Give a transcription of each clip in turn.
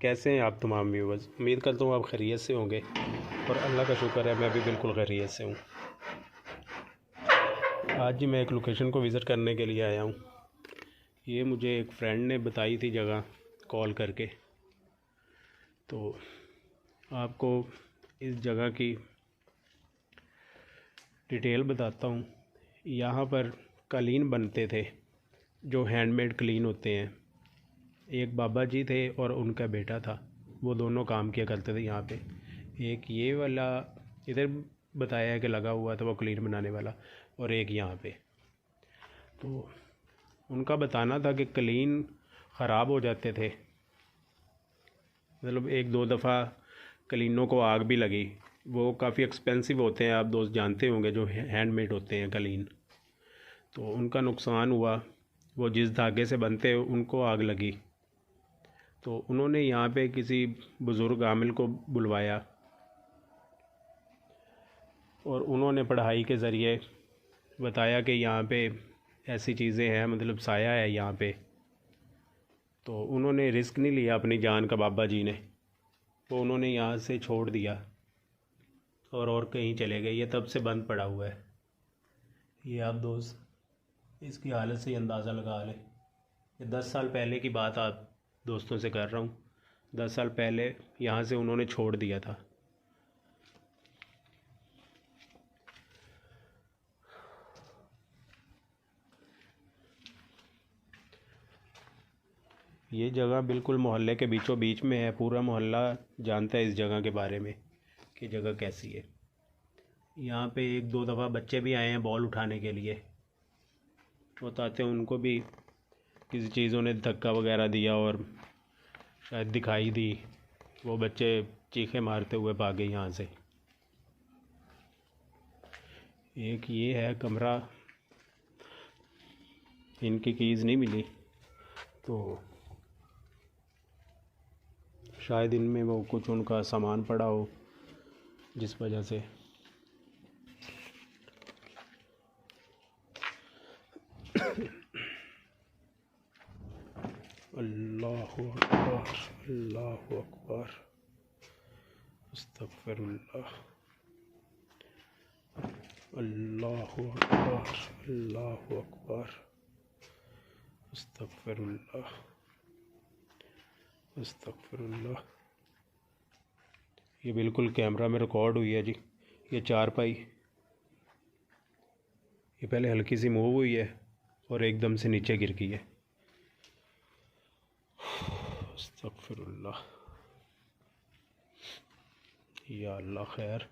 कैसे हैं आप तमाम व्यूवर्स। उम्मीद करता हूँ आप खैरियत से होंगे और अल्लाह का शुक्र है मैं भी बिल्कुल खैरियत से हूँ। आज जी मैं एक लोकेशन को विज़िट करने के लिए आया हूँ। ये मुझे एक फ्रेंड ने बताई थी जगह कॉल करके, तो आपको इस जगह की डिटेल बताता हूँ। यहाँ पर कालीन बनते थे जो हैंडमेड कालीन होते हैं। एक बाबा जी थे और उनका बेटा था, वो दोनों काम किया करते थे यहाँ पे। एक ये वाला इधर बताया है कि लगा हुआ था वो कालीन बनाने वाला, और एक यहाँ पे। तो उनका बताना था कि कालीन ख़राब हो जाते थे, मतलब एक दो दफ़ा कालीनों को आग भी लगी। वो काफ़ी एक्सपेंसिव होते हैं, आप दोस्त जानते होंगे, जो हैंडमेड होते हैं कालीन। तो उनका नुकसान हुआ, वो जिस धागे से बनते उनको आग लगी। तो उन्होंने यहाँ पे किसी बुज़ुर्ग आमिल को बुलवाया और उन्होंने पढ़ाई के ज़रिए बताया कि यहाँ पे ऐसी चीज़ें हैं, मतलब साया है यहाँ पे। तो उन्होंने रिस्क नहीं लिया अपनी जान का, बाबा जी ने। तो उन्होंने यहाँ से छोड़ दिया और कहीं चले गए। ये तब से बंद पड़ा हुआ है। ये आप दोस्त इसकी हालत से ही अंदाज़ा लगा लें। ये 10 साल पहले की बात आप दोस्तों से कर रहा हूँ। 10 साल पहले यहाँ से उन्होंने छोड़ दिया था। ये जगह बिल्कुल मोहल्ले के बीचों बीच में है। पूरा मोहल्ला जानता है इस जगह के बारे में कि जगह कैसी है। यहाँ पे एक दो दफ़ा बच्चे भी आए हैं बॉल उठाने के लिए। बताते हैं उनको भी किसी चीज़ों ने धक्का वगैरह दिया और शायद दिखाई दी। वो बच्चे चीखे मारते हुए भागे यहाँ से। एक ये है कमरा, इनकी कीज़ नहीं मिली, तो शायद इनमें वो कुछ उनका सामान पड़ा हो, जिस वजह से। अल्लाहु अकबर, अल्लाहु अकबर, अस्तगफिरुल्लाह, अल्लाहु अकबर, अल्लाहु अकबर, अस्तगफिरुल्लाह, अस्तगफिरुल्लाह। ये बिल्कुल कैमरा में रिकॉर्ड हुई है जी। ये चारपाई ये पहले हल्की सी मूव हुई है और एकदम से नीचे गिर गई है। अस्तगफिरुल्लाह, या अल्लाह खैर।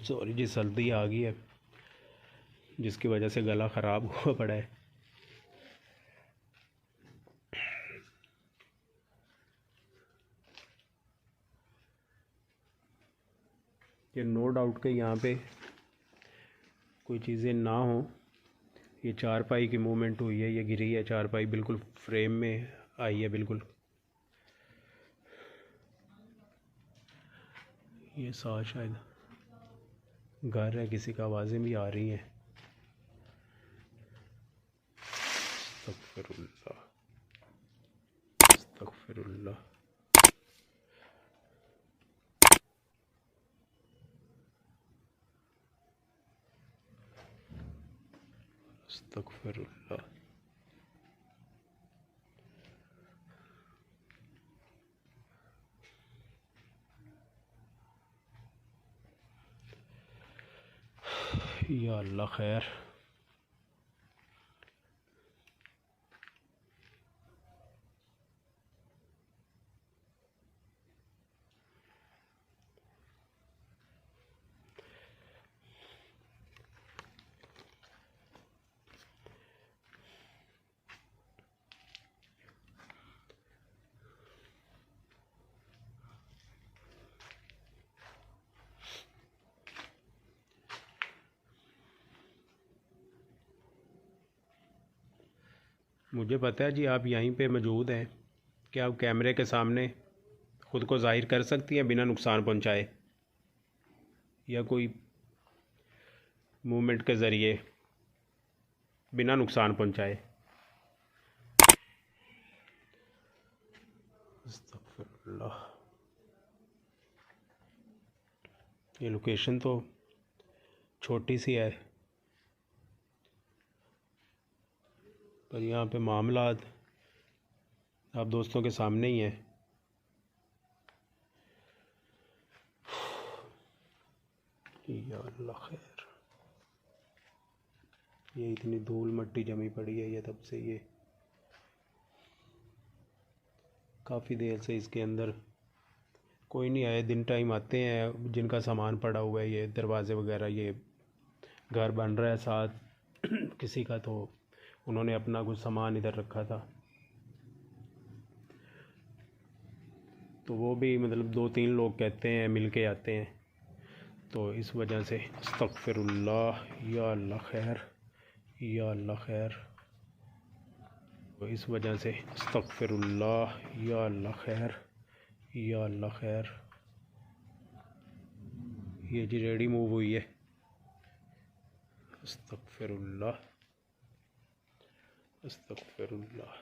सॉरी जी, सर्दी आ गई है जिसकी वजह से गला ख़राब हुआ पड़ा है। ये नो डाउट के यहाँ पे कोई चीज़ें ना हो। ये चारपाई की मूवमेंट हुई है, ये गिरी है चारपाई, बिल्कुल फ्रेम में आई है बिल्कुल। ये साथ शायद घर है, किसी का आवाज़ें भी आ रही हैं। अस्तगफिरुल्लाह, अस्तगफिरुल्लाह, अस्तगफिरुल्लाह। या अल्लाह खैर। मुझे पता है जी आप यहीं पे मौजूद हैं, क्या आप कैमरे के सामने ख़ुद को ज़ाहिर कर सकती हैं बिना नुकसान पहुंचाए, या कोई मूवमेंट के ज़रिए बिना नुकसान पहुंचाए? अस्तगफिरुल्लाह। ये लोकेशन तो छोटी सी है, पर यहाँ पे मामलात आप दोस्तों के सामने ही हैं। या अल्लाह खैर, ये इतनी धूल मट्टी जमी पड़ी है, ये तब से ये काफ़ी देर से इसके अंदर कोई नहीं आए। दिन टाइम आते हैं जिनका सामान पड़ा हुआ है, ये दरवाज़े वगैरह, ये घर बन रहा है साथ किसी का, तो उन्होंने अपना कुछ सामान इधर रखा था, तो वो भी मतलब 2-3 लोग कहते हैं मिल के आते हैं, तो इस वजह से अस्तगफिरुल्लाह। या अल्लाह खैर, या अल्लाह खैर, तो इस वजह से अस्तगफिरुल्लाह। या अल्लाह खैर, या अल्लाह खैर। ये जी रेडी मूव हुई है। अस्तगफिरुल्लाह, अस्तगफिरुल्लाह।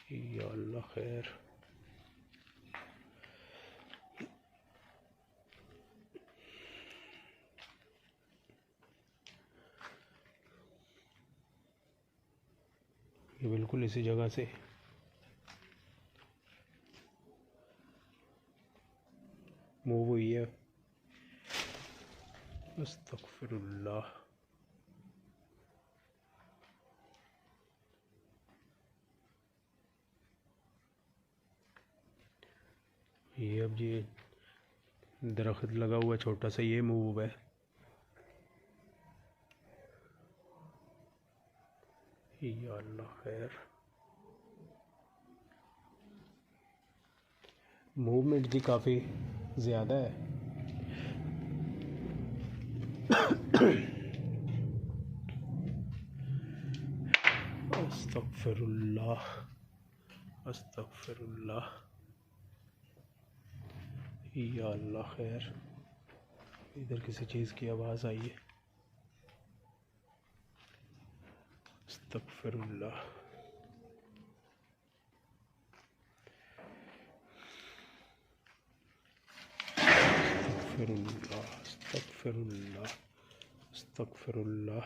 या अल्लाह खैर। ये बिल्कुल इसी जगह से मूव हुई है। अस्तगफिरुल्लाह। ये अब ये दरख्त लगा हुआ छोटा सा, ये मूव है। या अल्लाह खैर। मूवमेंट जी काफ़ी ज़्यादा है। अस्तगफिरुल्लाह, अस्तगफिरुल्लाह। या अल्लाह खैर। इधर किसी चीज़ की आवाज़ आई है। अस्तगफिरुल्लाह। अस्तगफिरुल्लाह, अस्तगफिरुल्लाह, अस्तगफिरुल्लाह,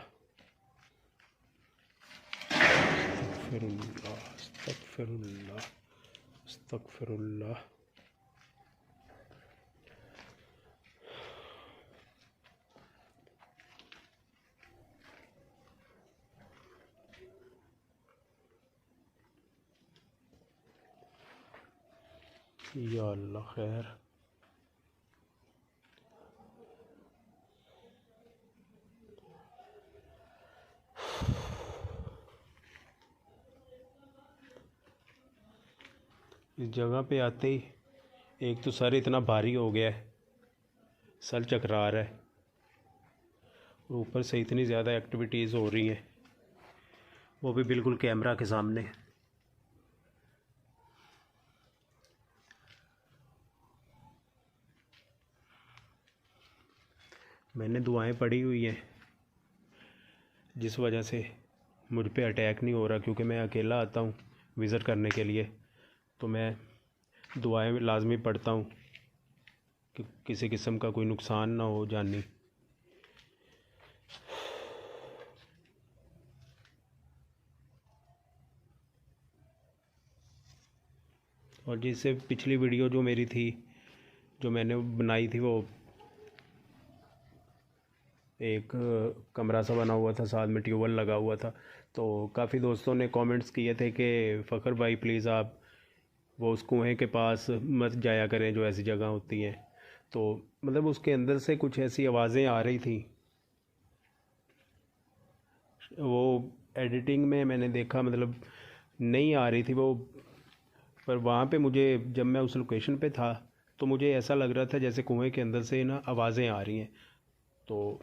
अस्तगफिरुल्लाह, अस्तगफिरुल्लाह, अस्तगफिरुल्लाह। या अल्लाह खैर। इस जगह पे आते ही एक तो सर इतना भारी हो गया है, सर चकरा रहा है, और ऊपर से इतनी ज़्यादा एक्टिविटीज़ हो रही हैं, वो भी बिल्कुल कैमरा के सामने। मैंने दुआएं पढ़ी हुई हैं जिस वजह से मुझ पे अटैक नहीं हो रहा, क्योंकि मैं अकेला आता हूँ विज़िट करने के लिए, तो मैं दुआएं लाजमी पढ़ता हूँ कि किसी किस्म का कोई नुकसान ना हो जानी। और जिससे पिछली वीडियो जो मेरी थी, जो मैंने बनाई थी, वो एक कमरा सा बना हुआ था, साथ में ट्यूबवेल लगा हुआ था, तो काफ़ी दोस्तों ने कमेंट्स किए थे कि फ़खर भाई प्लीज़ आप वो उस कुएं के पास मत जाया करें जो ऐसी जगह होती हैं। तो मतलब उसके अंदर से कुछ ऐसी आवाज़ें आ रही थी, वो एडिटिंग में मैंने देखा मतलब नहीं आ रही थी वो, पर वहाँ पे मुझे जब मैं उस लोकेशन पे था तो मुझे ऐसा लग रहा था जैसे कुएं के अंदर से ना आवाज़ें आ रही हैं। तो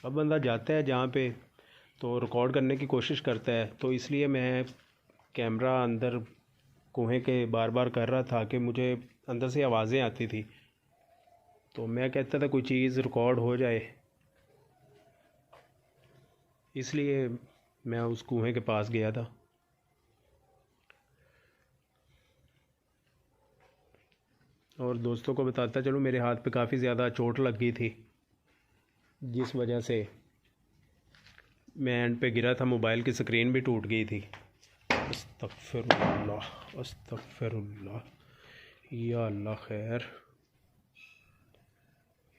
अब बंदा जाता है जहाँ पे, तो रिकॉर्ड करने की कोशिश करता है, तो इसलिए मैं कैमरा अंदर कुएं के बार बार कर रहा था कि मुझे अंदर से आवाज़ें आती थी। तो मैं कहता था कोई चीज़ रिकॉर्ड हो जाए, इसलिए मैं उस कुएं के पास गया था। और दोस्तों को बताता चलूँ, मेरे हाथ पे काफ़ी ज़्यादा चोट लग गई थी, जिस वजह से मैं एंड पे गिरा था, मोबाइल की स्क्रीन भी टूट गई थी। अस्तगफिरुल्लाह, अस्तगफिरुल्लाह, या अल्लाह खैर,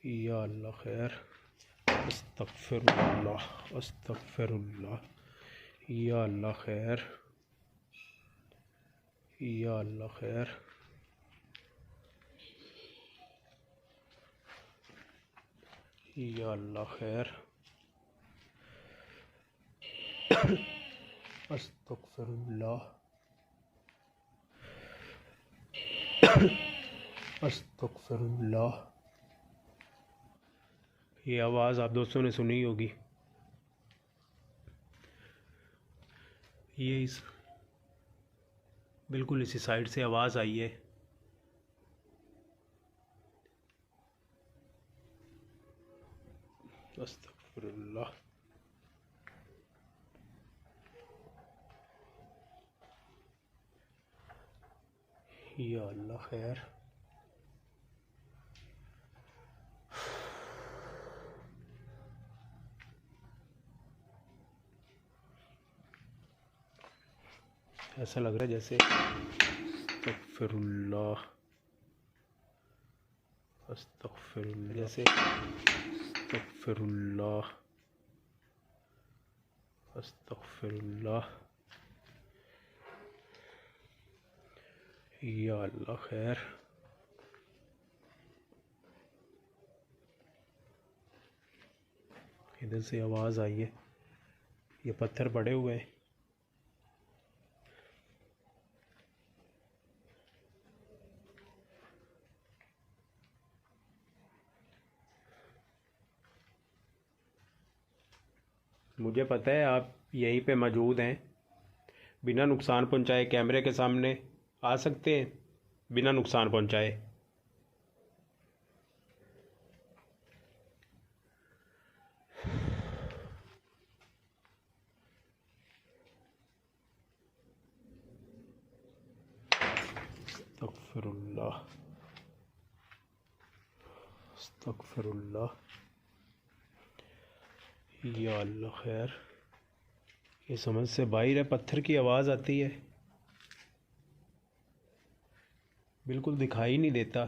या अल्लाह खैर, अस्तगफिरुल्लाह, अस्तगफिरुल्लाह, या अल्लाह खैर, या अल्लाह खैर, या अल्लाह खैर, अस्तगफिरुल्लाह, अस्तगफिरुल्लाह। ये आवाज़ आप दोस्तों ने सुनी होगी। ये इस बिल्कुल इसी साइड से आवाज़ आई है। अस्तगफिरुल्लाह, या अल्लाह खैर। ऐसा लग रहा है जैसे अस्तगफिरुल्लाह, अस्तगफिरुल्लाह, जैसे अस्तगफिरुल्लाह, अस्तगफिरुल्लाह, या अल्लाह खैर। इधर से आवाज़ आई है। ये पत्थर पड़े हुए हैं। मुझे पता है आप यहीं पे मौजूद हैं, बिना नुकसान पहुंचाए कैमरे के सामने आ सकते हैं, बिना नुकसान पहुंचाए। अस्तगफिरुल्लाह, अस्तगफिरुल्लाह, या अल्लाह खैर। ये समझ से बाहर है, पत्थर की आवाज़ आती है, बिल्कुल दिखाई नहीं देता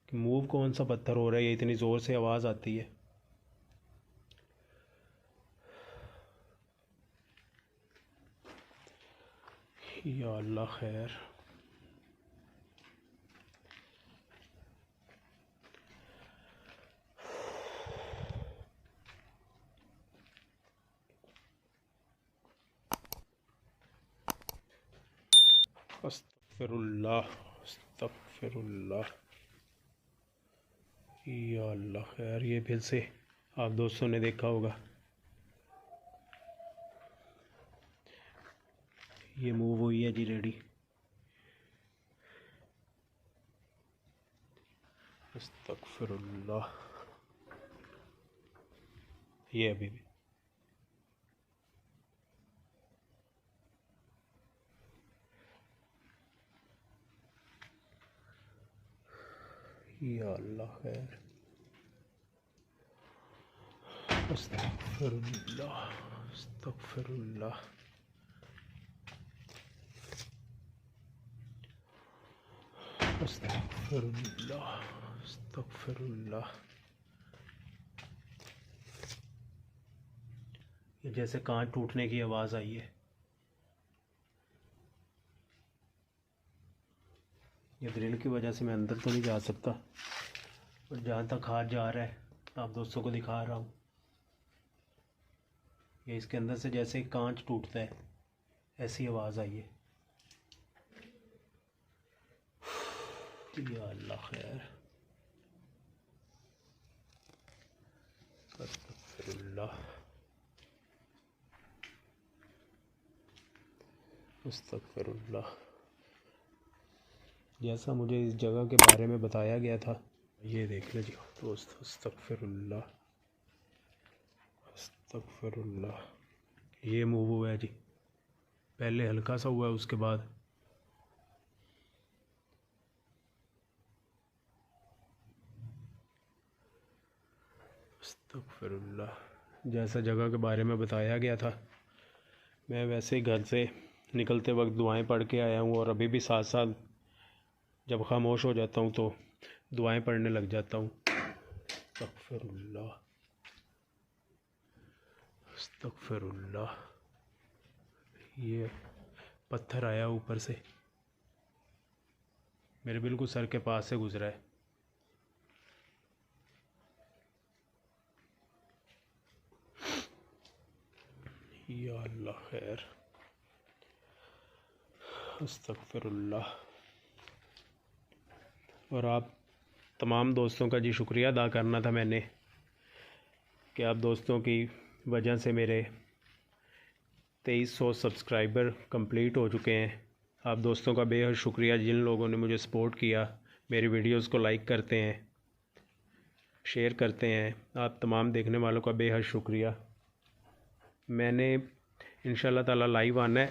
कि मूव कौन सा पत्थर हो रहा है, ये इतनी ज़ोर से आवाज़ आती है। या अल्लाह खैर। अस्तगफिरुल्लाह, अस्तगफिरुल्लाह, या अल्लाह खैर। ये फिर से आप दोस्तों ने देखा होगा, ये मूव हुई है जी, रेडी। अस्तगफिरुल्लाह, ये अभी भी। या अल्लाह खैर। अस्तगफिरुल्लाह, अस्तगफिरुल्लाह, अस्तगफिरुल्लाह, अस्तगफिरुल्लाह। ये जैसे कांच टूटने की आवाज़ आई है। ये ड्रिल की वजह से मैं अंदर तो नहीं जा सकता, और जहाँ तक हाथ जा रहा है आप दोस्तों को दिखा रहा हूँ। ये इसके अंदर से जैसे कांच टूटता है, ऐसी आवाज़ आई है। या अल्लाह खैर। अस्तगफिरुल्लाह अस्तगफिरुल्लाह। जैसा मुझे इस जगह के बारे में बताया गया था, ये देख लीजिए दोस्त, अस्तगफिरुल्लाह अस्तगफिरुल्लाह। ये मूव हुआ है जी, पहले हल्का सा हुआ है, उसके बाद अस्तगफिरुल्लाह। जैसा जगह के बारे में बताया गया था, मैं वैसे ही घर से निकलते वक्त दुआएं पढ़ के आया हूँ, और अभी भी साथ साथ जब खामोश हो जाता हूँ तो दुआएं पढ़ने लग जाता हूँ। अस्तगफिरुल्लाह अस्तगफिरुल्लाह। ये पत्थर आया ऊपर से, मेरे बिल्कुल सर के पास से गुजरा है। या अल्लाह खैर, अस्तगफिरुल्लाह। और आप तमाम दोस्तों का जी शुक्रिया अदा करना था मैंने, कि आप दोस्तों की वजह से मेरे 2300 सब्सक्राइबर कंप्लीट हो चुके हैं। आप दोस्तों का बेहद शुक्रिया, जिन लोगों ने मुझे सपोर्ट किया, मेरी वीडियोस को लाइक करते हैं, शेयर करते हैं। आप तमाम देखने वालों का बेहद शुक्रिया। मैंने इंशाल्लाह ताला लाइव आना है